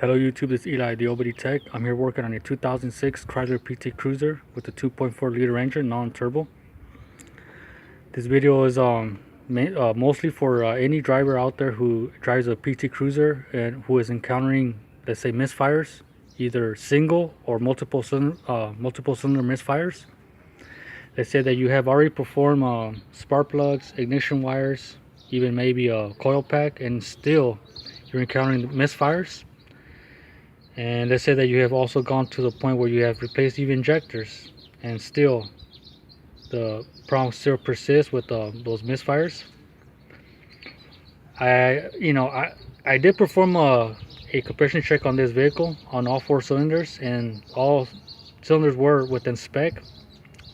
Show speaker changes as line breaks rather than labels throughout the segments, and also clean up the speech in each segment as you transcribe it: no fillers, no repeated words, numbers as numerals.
Hello YouTube, this is Eli, the OBD Tech. I'm here working on a 2006 Chrysler PT Cruiser with a 2.4 liter engine, non-turbo. This video is mostly for any driver out there who drives a PT Cruiser and who is encountering, let's say, misfires, either single or multiple cylinder misfires. Let's say that you have already performed spark plugs, ignition wires, even maybe a coil pack, and still you're encountering misfires. And let's say that you have also gone to the point where you have replaced even injectors and still the problem still persists with those misfires. I did perform a compression check on this vehicle on all 4 cylinders, and all cylinders were within spec.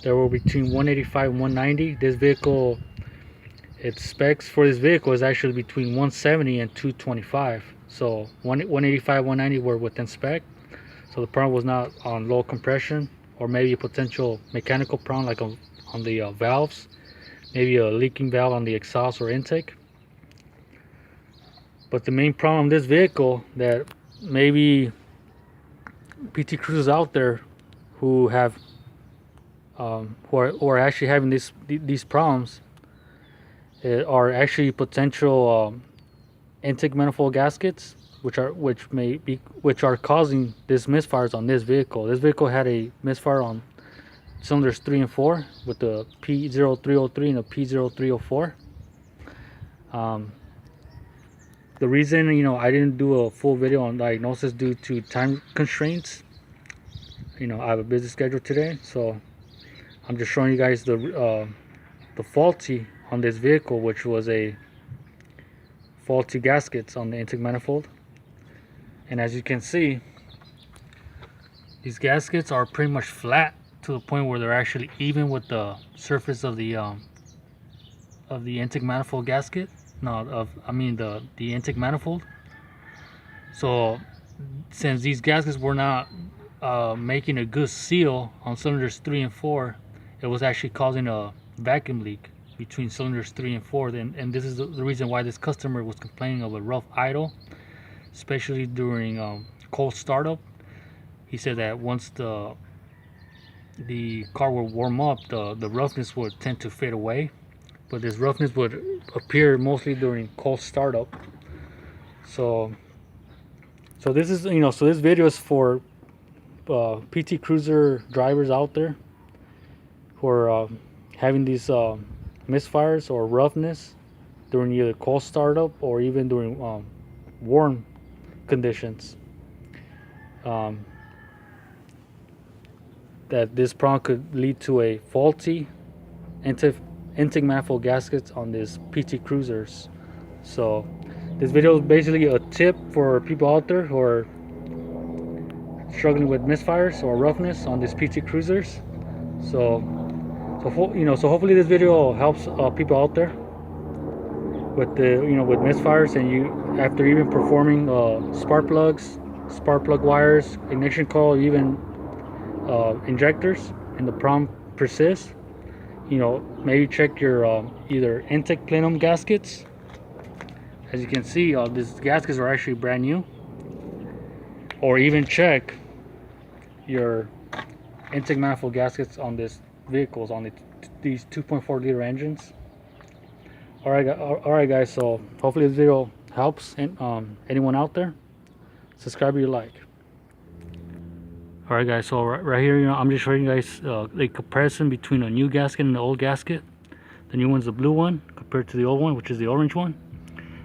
They were between 185 and 190. This vehicle, its specs for this vehicle is actually between 170 and 225. So 185, 190 were within spec. So the problem was not on low compression or maybe a potential mechanical problem like on the valves, maybe a leaking valve on the exhaust or intake. But the main problem in this vehicle that maybe PT Cruisers out there who have who are actually having these problems are actually potential intake manifold gaskets, which are causing these misfires on this vehicle. This vehicle had a misfire on cylinders 3 and 4 with the P0303 and the P0304. The reason I didn't do a full video on diagnosis due to time constraints. I have a busy schedule today, so I'm just showing you guys the faulty on this vehicle, which was a faulty gaskets on the intake manifold. And as you can see, these gaskets are pretty much flat to the point where they're actually even with the surface of the intake manifold gasket. The intake manifold. So since these gaskets were not making a good seal on cylinders 3 and 4, it was actually causing a vacuum leak between cylinders 3 and 4. And this is the reason why this customer was complaining of a rough idle, especially during cold startup. He said that once the car would warm up, the roughness would tend to fade away, but this roughness would appear mostly during cold startup. So this is so this video is for PT Cruiser drivers out there who are having these misfires or roughness during either cold startup or even during warm conditions. That this problem could lead to a faulty intake manifold gaskets on these PT Cruisers. So this video is basically a tip for people out there who are struggling with misfires or roughness on these PT Cruisers. So hopefully this video helps people out there with with misfires, and you after even performing spark plug wires, ignition coil, even injectors, and the problem persists. Maybe check your either intake plenum gaskets. As you can see, these gaskets are actually brand new. Or even check your intake manifold gaskets on these vehicles, on these 2.4 liter engines. All right guys, so hopefully this video helps anyone out there. Subscribe if you like. All right guys, so right here, I'm just showing you guys a comparison between a new gasket and the old gasket. The new one's the blue one compared to the old one, which is the orange one.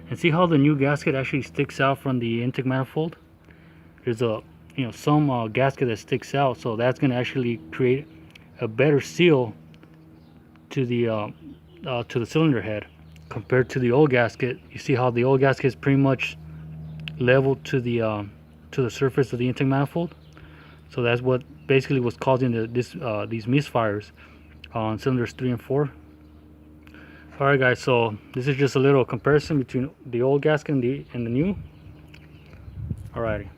And see how the new gasket actually sticks out from the intake manifold. There's some gasket that sticks out, so that's going to actually create a better seal to the cylinder head compared to the old gasket. You see how the old gasket is pretty much level to the surface of the intake manifold. So that's what basically was causing these misfires on cylinders 3 and 4. Alright guys, so this is just a little comparison between the old gasket and the new. Alrighty.